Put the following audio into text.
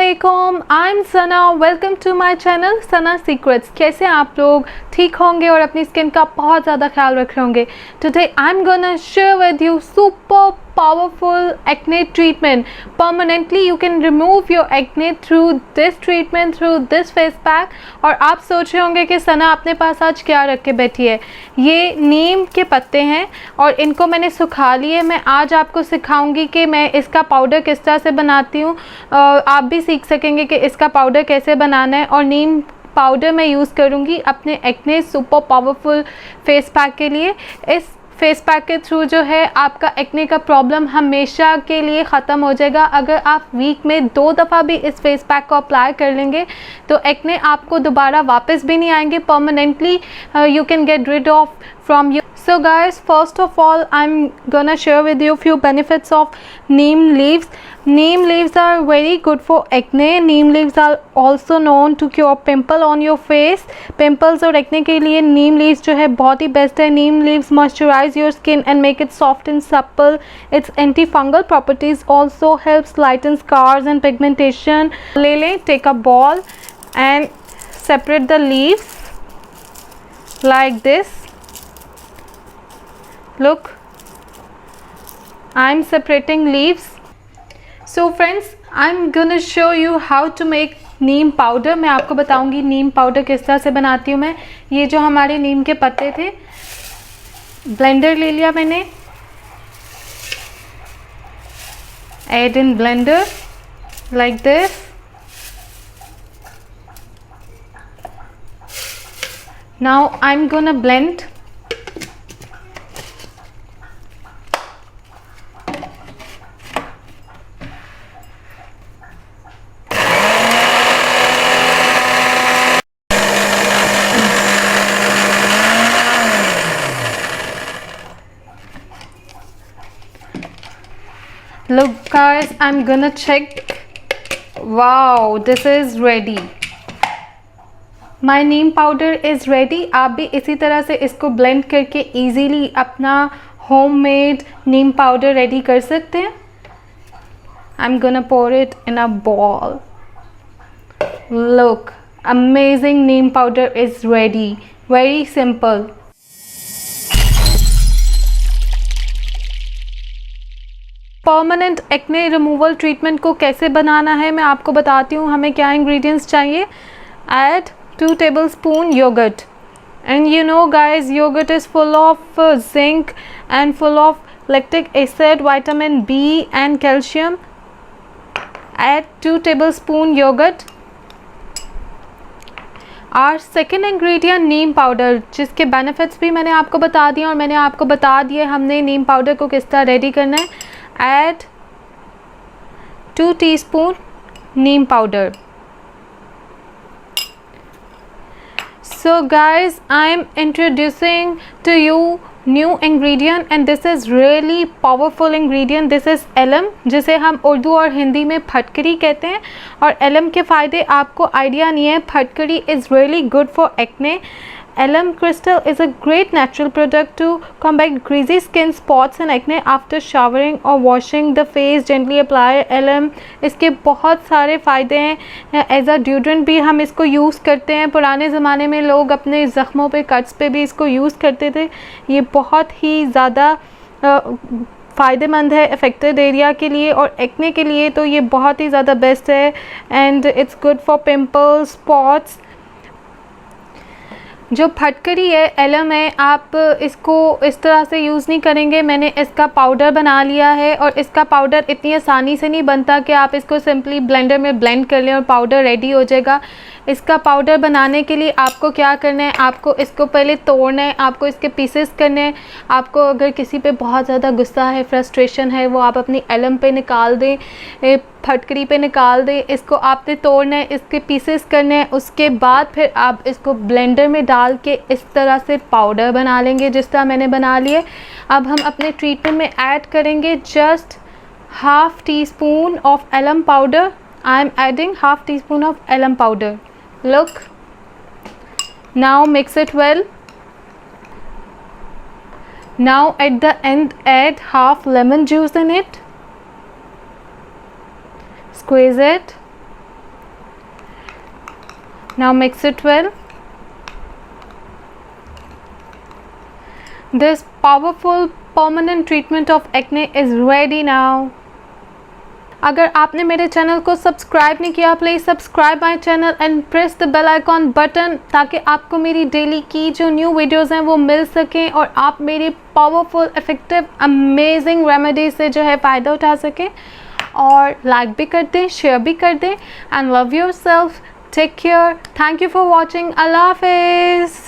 अस्सलामुअलैकुम, I am Sana. Welcome to my channel Sana secrets. कैसे हैं आप लोग? ठीक होंगे और अपनी स्किन का बहुत ज़्यादा ख्याल रख रहे होंगे। Today I am gonna share with you super powerful acne treatment. Permanently you can remove your acne through this treatment, through this face pack. और आप सोच रहे होंगे कि सना अपने पास आज क्या रख के बैठी है। ये नीम के पत्ते हैं और इनको मैंने सुखा लिए। मैं आज आपको सिखाऊंगी कि मैं इसका पाउडर किस तरह से बनाती हूँ। आप भी सीख सकेंगे कि इसका पाउडर कैसे बनाना है। और नीम पाउडर मैं यूज़ करूँगी अपने acne super powerful face pack के लिए। इस फेस पैक के थ्रू जो है आपका एक्ने का प्रॉब्लम हमेशा के लिए ख़त्म हो जाएगा। अगर आप वीक में 2 दफ़ा भी इस फेस पैक को अप्लाई कर लेंगे तो एक्ने आपको दोबारा वापस भी नहीं आएंगे। Permanently you can get rid of from you. So guys, first of all I'm gonna share with you few benefits of neem leaves. Neem leaves are very good for acne. Neem leaves are also known to cure pimple on your face. Pimples और acne के लिए neem leaves जो है बहुत ही best है। Neem leaves moisturize your skin and make it soft and supple. Its anti-fungal properties also helps lighten scars and pigmentation. ले लें, take a ball and separate the leaves like this. Look, I'm separating leaves. So friends, I'm gonna show you how to make Neem powder. मैं आपको बताऊंगी नीम powder किस तरह से बनाती हूँ मैं। ये जो हमारे नीम के पत्ते थे, ब्लेंडर ले लिया मैंने, add in Blender like this. Now I'm gonna blend. Look guys, I'm gonna check. Wow, this is ready. My neem powder is ready. आप भी इसी तरह से इसको ब्लेंड करके इजीली अपना होममेड नीम पाउडर रेडी कर सकते हैं। I'm gonna pour it in a ball. Look, amazing neem powder is ready. Very simple. Permanent acne removal treatment को कैसे बनाना है मैं आपको बताती हूँ। हमें क्या इंग्रेडिएंट्स चाहिए। Add 2 tablespoon yogurt, and you know guys, yogurt is full of zinc and full of lactic acid, vitamin B and calcium. Add 2 tablespoon yogurt. और सेकेंड इंग्रेडिएंट नीम पाउडर, जिसके बेनिफिट्स भी मैंने आपको बता दिए और मैंने आपको बता दिए हमने नीम पाउडर को किस तरह रेडी करना है। Add 2 teaspoon neem powder. So guys, I'm introducing to you new ingredient and this is really powerful ingredient. This is alum, जिसे हम उर्दू और हिंदी में फटकरी कहते हैं। और एलम के फ़ायदे आपको आइडिया नहीं है। फटकरी is really good for acne. Alum crystal is a great natural product to combat greasy skin spots and acne after showering or washing the face. Gently apply alum. इसके बहुत सारे फ़ायदे हैं। एज अ डिओड्रेंट भी हम इसको use करते हैं। पुराने ज़माने में लोग अपने ज़ख्मों पे, कट्स पे भी इसको यूज़ करते थे। ये बहुत ही ज़्यादा फ़ायदेमंद है अफेक्टेड एरिया के लिए और एक्ने के लिए तो ये बहुत ही ज़्यादा बेस्ट है। And it's good for pimples, spots. जो फटकरी है, एलम है, आप इसको इस तरह से यूज़ नहीं करेंगे। मैंने इसका पाउडर बना लिया है और इसका पाउडर इतनी आसानी से नहीं बनता कि आप इसको सिंपली ब्लेंडर में ब्लेंड कर लें और पाउडर रेडी हो जाएगा। इसका पाउडर बनाने के लिए आपको क्या करना है, आपको इसको पहले तोड़ना है, आपको इसके पीसेस करने हैं। आपको अगर किसी पे बहुत ज़्यादा गुस्सा है, फ्रस्ट्रेशन है, वो आप अपनी एलम पे निकाल दें, फटकरी पे निकाल दें। इसको आपने तोड़ना है, इसके पीसेस करने हैं। उसके बाद फिर आप इसको ब्लेंडर में डाल के इस तरह से पाउडर बना लेंगे जिस तरह मैंने बना लिए। अब हम अपने ट्रीटमेंट में ऐड करेंगे just half teaspoon of alum powder. I am adding half teaspoon of alum powder. Look, now mix it well. Now at the end add half lemon juice in it. Squeeze it Now mix it well. This powerful permanent treatment of acne is ready now. अगर आपने मेरे channel को subscribe नहीं किया, please subscribe my channel and press the bell icon button, ताकि आपको मेरी daily की जो न्यू वीडियोस हैं वो मिल सकें और आप मेरी पावरफुल इफेक्टिव अमेजिंग रेमेडी से जो है फ़ायदा उठा सकें. और लाइक भी कर दें, शेयर भी कर दें. And love yourself. Take care. Thank you for watching. अल्लाह हाफिज़.